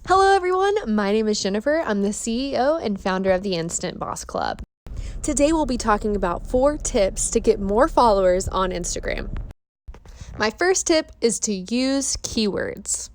Hello everyone, my name is Jennifer. I'm the CEO and founder of the InstantBoss Club. Today we'll be talking about 4 tips to get more followers on Instagram. My first tip is to use keywords.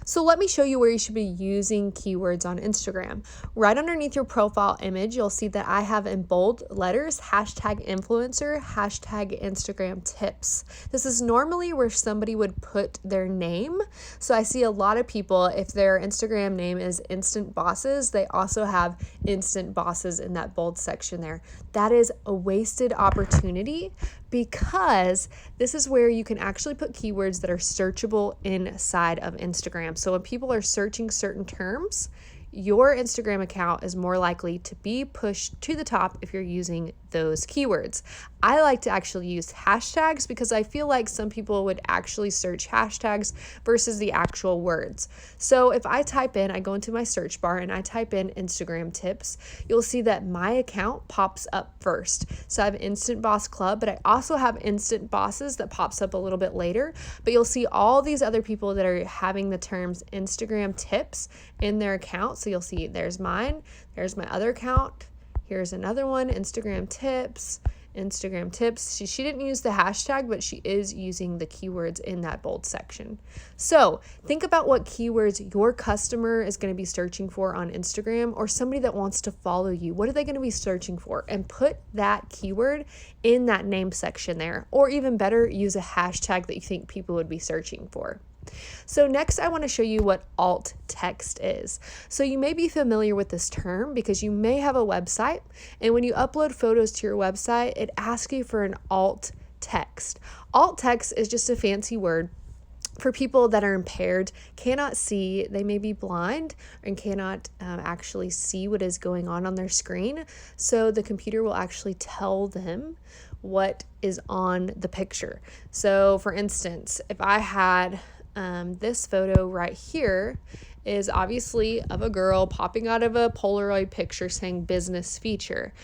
So let me show you where you should be using keywords on Instagram. Right underneath your profile image, you'll see that I have in bold letters, #influencer, #Instagram tips. This is normally where somebody would put their name. So I see a lot of people, if their Instagram name is Instant Bosses, they also have Instant Bosses in that bold section there. That is a wasted opportunity because this is where you can actually put keywords that are searchable inside of Instagram. So when people are searching certain terms, your Instagram account is more likely to be pushed to the top if you're using those keywords. I like to actually use hashtags because I feel like some people would actually search hashtags versus the actual words. So if I go into my search bar and I type in Instagram tips, you'll see that my account pops up first. So I have Instant Boss Club, but I also have Instant Bosses that pops up a little bit later. But you'll see all these other people that are having the terms Instagram tips in their account. So you'll see there's mine, there's my other account, here's another one, Instagram tips. She didn't use the hashtag, but she is using the keywords in that bold section. So think about what keywords your customer is going to be searching for on Instagram, or somebody that wants to follow you. What are they going to be searching for? And put that keyword in that name section there, or even better, use a hashtag that you think people would be searching for. So next I want to show you what alt text is. So you may be familiar with this term because you may have a website, and when you upload photos to your website, it asks you for an alt text. Alt text is just a fancy word for people that are impaired, cannot see, they may be blind and cannot actually see what is going on their screen. So the computer will actually tell them what is on the picture. So for instance, if I had this photo right here is obviously of a girl popping out of a Polaroid picture saying business feature.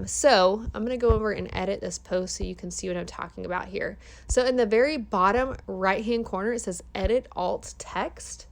So I'm going to go over and edit this post so you can see what I'm talking about here. So in the very bottom right hand corner, it says edit alt text.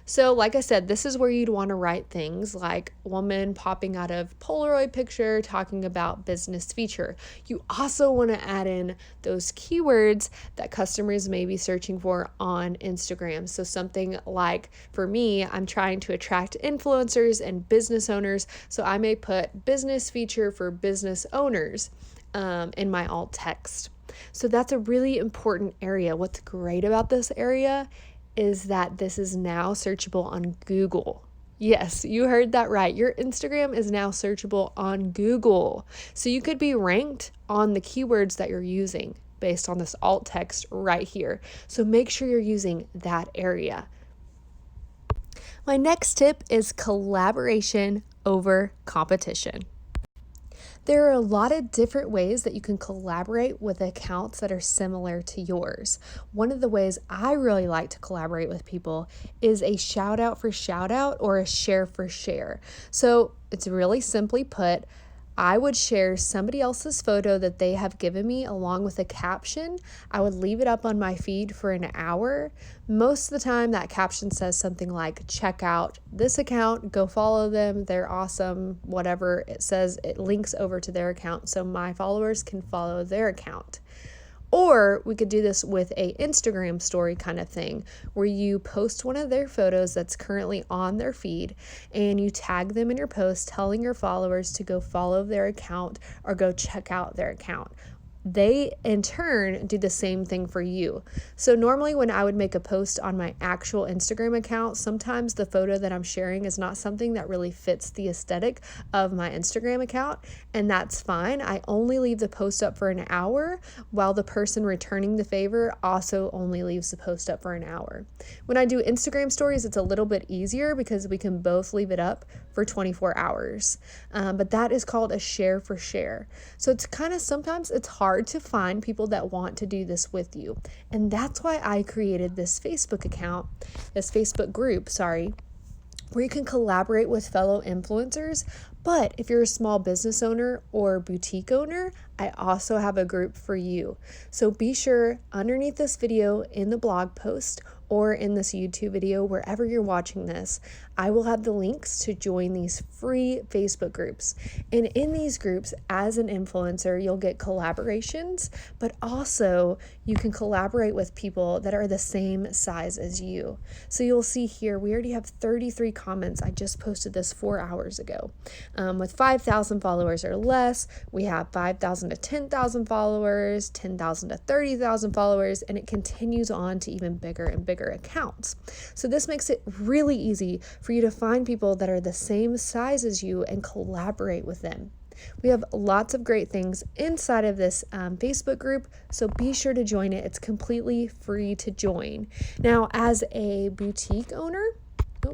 So like I said, this is where you'd want to write things like woman popping out of Polaroid picture talking about business feature. You also want to add in those keywords that customers may be searching for on Instagram. So something like, for me, I'm trying to attract influencers and business owners. So I may put business feature for business owners in my alt text. So that's a really important area. What's great about this area is that this is now searchable on Google. Yes, you heard that right. Your Instagram is now searchable on Google. So you could be ranked on the keywords that you're using based on this alt text right here. So make sure you're using that area. My next tip is collaboration over competition. There are a lot of different ways that you can collaborate with accounts that are similar to yours. One of the ways I really like to collaborate with people is a shout out for shout out or a share for share. So it's really simply put, I would share somebody else's photo that they have given me along with a caption. I would leave it up on my feed for an hour. Most of the time that caption says something like, check out this account, go follow them, they're awesome, whatever it says. It links over to their account so my followers can follow their account. Or we could do this with a Instagram story kind of thing where you post one of their photos that's currently on their feed and you tag them in your post telling your followers to go follow their account or go check out their account. They in turn do the same thing for you. So normally when I would make a post on my actual Instagram account, sometimes the photo that I'm sharing is not something that really fits the aesthetic of my Instagram account, and that's fine. I only leave the post up for an hour while the person returning the favor also only leaves the post up for an hour. When I do Instagram stories, it's a little bit easier because we can both leave it up for 24 hours. But that is called a share for share. So it's sometimes it's hard to find people that want to do this with you. And that's why I created this Facebook group, where you can collaborate with fellow influencers. But if you're a small business owner or boutique owner, I also have a group for you. So be sure underneath this video in the blog post or in this YouTube video, wherever you're watching this, I will have the links to join these free Facebook groups. And in these groups, as an influencer, you'll get collaborations, but also you can collaborate with people that are the same size as you. So you'll see here, we already have 33 comments. I just posted this 4 hours ago. With 5,000 followers or less, we have 5,000 to 10,000 followers, 10,000 to 30,000 followers, and it continues on to even bigger and bigger accounts. So this makes it really easy for you to find people that are the same size as you and collaborate with them. We have lots of great things inside of this Facebook group, so be sure to join it. It's completely free to join. Now, as a boutique owner,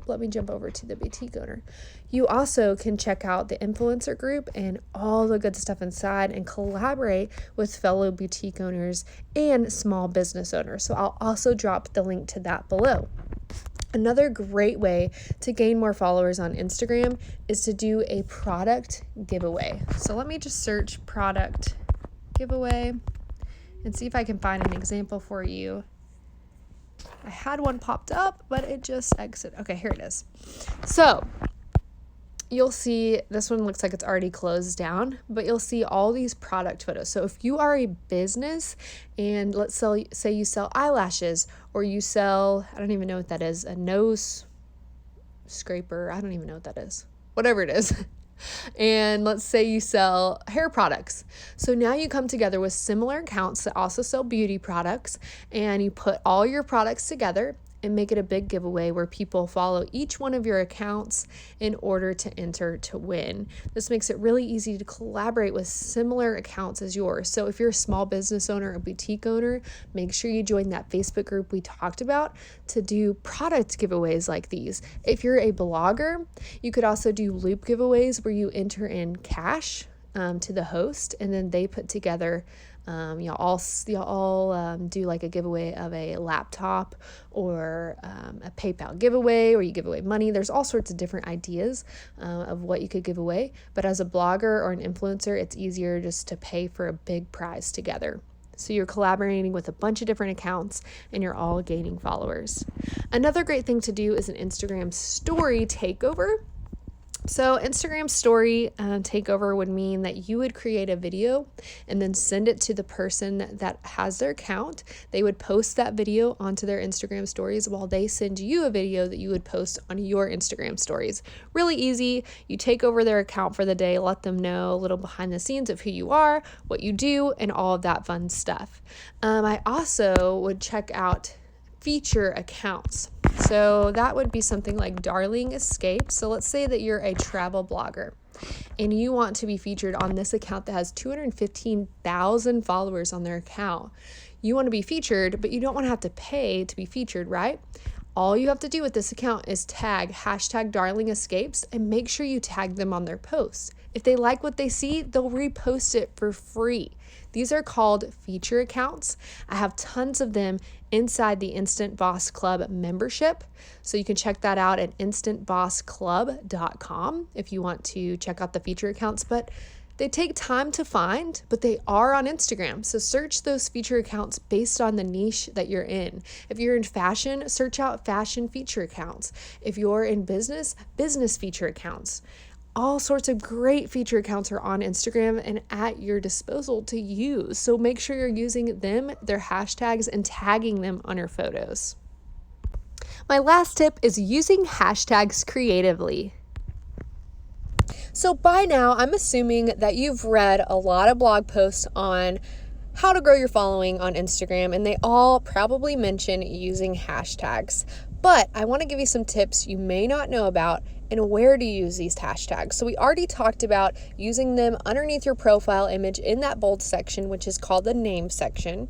let me jump over to the boutique owner. You also can check out the influencer group and all the good stuff inside and collaborate with fellow boutique owners and small business owners. So I'll also drop the link to that below. Another great way to gain more followers on Instagram is to do a product giveaway. So let me just search product giveaway and see if I can find an example for you. I had one popped up, but it just exited. Okay, here it is. So you'll see this one looks like it's already closed down, but you'll see all these product photos. So if you are a business and say you sell eyelashes, or you sell, I don't even know what that is, a nose scraper, I don't even know what that is, whatever it is. And let's say you sell hair products. So now you come together with similar accounts that also sell beauty products, and you put all your products together and make it a big giveaway where people follow each one of your accounts in order to enter to win. This makes it really easy to collaborate with similar accounts as yours. So if you're a small business owner or boutique owner, make sure you join that Facebook group we talked about to do product giveaways like these. If you're a blogger, you could also do loop giveaways where you enter in cash to the host, and then they put together you'll all do like a giveaway of a laptop or a PayPal giveaway, or you give away money. There's all sorts of different ideas of what you could give away. But as a blogger or an influencer, it's easier just to pay for a big prize together. So you're collaborating with a bunch of different accounts and you're all gaining followers. Another great thing to do is an Instagram story takeover. So Instagram story takeover would mean that you would create a video and then send it to the person that has their account. They would post that video onto their Instagram stories while they send you a video that you would post on your Instagram stories. Really easy. You take over their account for the day, let them know a little behind the scenes of who you are, what you do, and all of that fun stuff. I also would check out feature accounts. So that would be something like Darling Escape. So let's say that you're a travel blogger and you want to be featured on this account that has 215,000 followers on their account. You want to be featured, but you don't want to have to pay to be featured, right? All you have to do with this account is tag #Darling Escapes and make sure you tag them on their posts. If they like what they see, they'll repost it for free. These are called feature accounts. I have tons of them inside the InstantBoss Club membership. So you can check that out at instantbossclub.com if you want to check out the feature accounts. But they take time to find, but they are on Instagram. So search those feature accounts based on the niche that you're in. If you're in fashion, search out fashion feature accounts. If you're in business, business feature accounts. All sorts of great feature accounts are on Instagram and at your disposal to use. So make sure you're using them, their hashtags, and tagging them on your photos. My last tip is using hashtags creatively. So by now, I'm assuming that you've read a lot of blog posts on how to grow your following on Instagram, and they all probably mention using hashtags. But I want to give you some tips you may not know about and where to use these hashtags. So we already talked about using them underneath your profile image in that bold section, which is called the name section.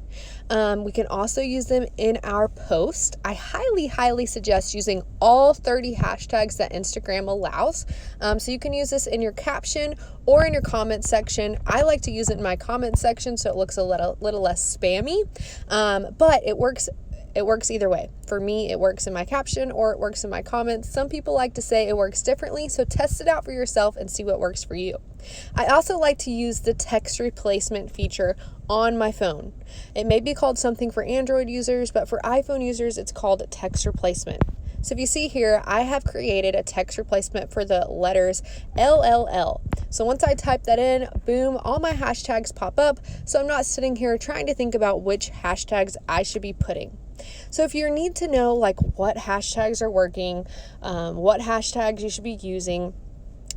We can also use them in our post. I highly suggest using all 30 hashtags that Instagram allows. So you can use this in your caption or in your comment section. I like to use it in my comment section so it looks a little less spammy, but it works It works either way. For me, it works in my caption or it works in my comments. Some people like to say it works differently, so test it out for yourself and see what works for you. I also like to use the text replacement feature on my phone. It may be called something for Android users, but for iPhone users, it's called text replacement. So if you see here, I have created a text replacement for the letters LLL. So once I type that in, boom, all my hashtags pop up. So I'm not sitting here trying to think about which hashtags I should be putting. So if you need to know like what hashtags are working, what hashtags you should be using,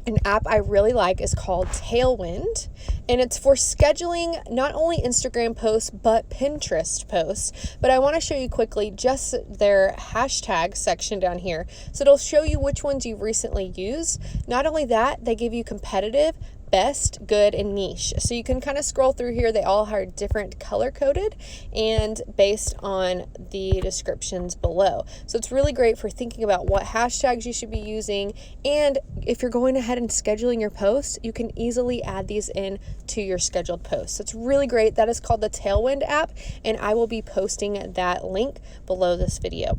an app I really like is called Tailwind, and it's for scheduling not only Instagram posts, but Pinterest posts. But I want to show you quickly just their hashtag section down here. So it'll show you which ones you've recently used. Not only that, they give you competitive, best, good, and niche. So you can kind of scroll through here. They all are different color coded and based on the descriptions below. So it's really great for thinking about what hashtags you should be using. And if you're going ahead and scheduling your posts, you can easily add these in to your scheduled posts. So it's really great. That is called the Tailwind app, and I will be posting that link below this video.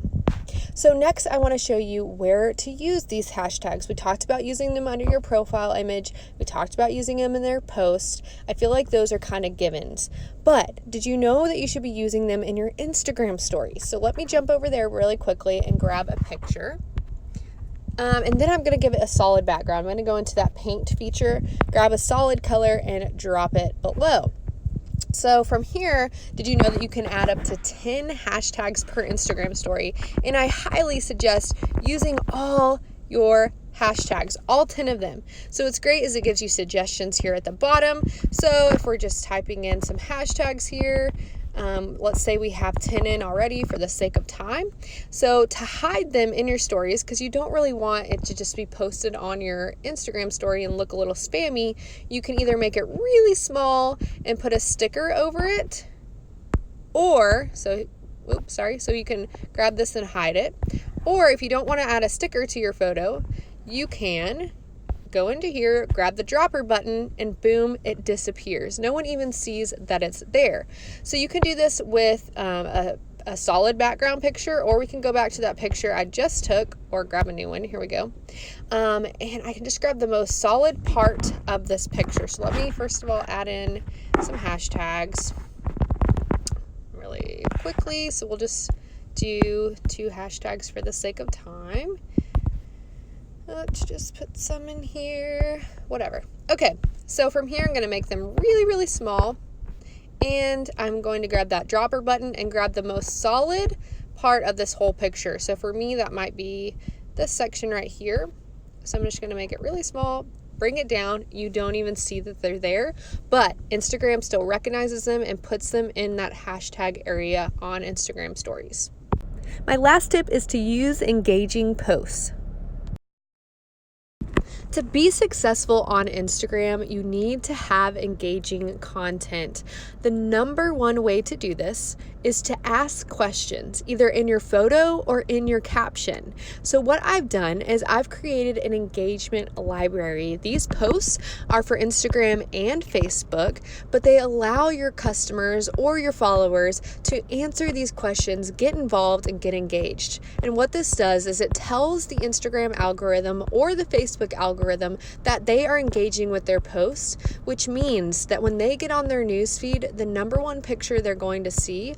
So next, I want to show you where to use these hashtags. We talked about using them under your profile image. We talked about using them in their post. I feel like those are kind of givens. But did you know that you should be using them in your Instagram stories? So let me jump over there really quickly and grab a picture. And then I'm going to give it a solid background. I'm going to go into that paint feature, grab a solid color, and drop it below. So from here, did you know that you can add up to 10 hashtags per Instagram story? And I highly suggest using all your hashtags, all 10 of them. So what's great is it gives you suggestions here at the bottom. So if we're just typing in some hashtags here, let's say we have 10 in already for the sake of time. So to hide them in your stories, because you don't really want it to just be posted on your Instagram story and look a little spammy, you can either make it really small and put a sticker over it, or, so you can grab this and hide it. Or if you don't want to add a sticker to your photo, you can go into here, grab the dropper button, and boom, it disappears. No one even sees that it's there. So you can do this with a solid background picture, or we can go back to that picture I just took, or grab a new one. Here we go. And I can just grab the most solid part of this picture. So let me first of all add in some hashtags really quickly. So we'll just do 2 hashtags for the sake of time. Let's just put some in here, whatever. Okay, so from here, I'm going to make them really, really small. And I'm going to grab that dropper button and grab the most solid part of this whole picture. So for me, that might be this section right here. So I'm just going to make it really small, bring it down. You don't even see that they're there, but Instagram still recognizes them and puts them in that hashtag area on Instagram stories. My last tip is to use engaging posts. To be successful on Instagram, you need to have engaging content. The number one way to do this is to ask questions, either in your photo or in your caption. So what I've done is I've created an engagement library. These posts are for Instagram and Facebook, but they allow your customers or your followers to answer these questions, get involved, and get engaged. And what this does is it tells the Instagram algorithm or the Facebook algorithm that they are engaging with their posts, which means that when they get on their newsfeed, the number one picture they're going to see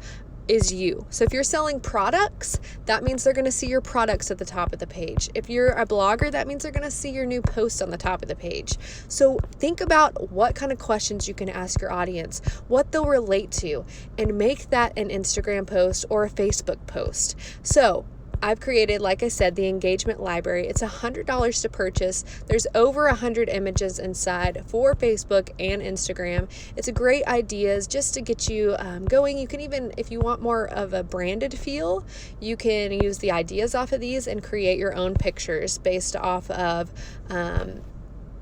is you. So if you're selling products, that means they're going to see your products at the top of the page. If you're a blogger, that means they're going to see your new post on the top of the page. So think about what kind of questions you can ask your audience, what they'll relate to, and make that an Instagram post or a Facebook post. So I've created, like I said, the engagement library. It's $100 to purchase. There's over 100 images inside for Facebook and Instagram. It's a great idea just to get you going. You can even, if you want more of a branded feel, you can use the ideas off of these and create your own pictures based off of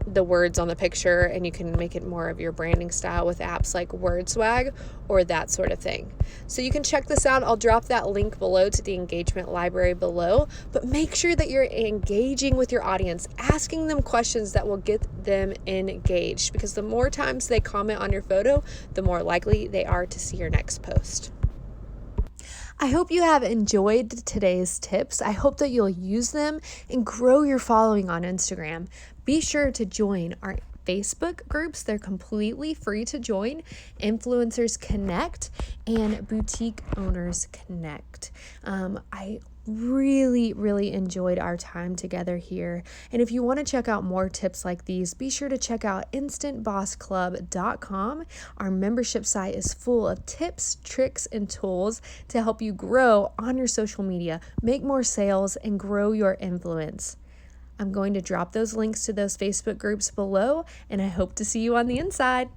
the words on the picture, and you can make it more of your branding style with apps like WordSwag or that sort of thing. So you can check this out. I'll drop that link below to the engagement library below, but make sure that you're engaging with your audience, asking them questions that will get them engaged, because the more times they comment on your photo, the more likely they are to see your next post. I hope you have enjoyed today's tips. I hope that you'll use them and grow your following on Instagram. Be sure to join our Facebook groups. They're completely free to join. Influencers Connect and Boutique Owners Connect. I really enjoyed our time together here. And if you want to check out more tips like these, be sure to check out InstantBossClub.com. Our membership site is full of tips, tricks, and tools to help you grow on your social media, make more sales, and grow your influence. I'm going to drop those links to those Facebook groups below, and I hope to see you on the inside.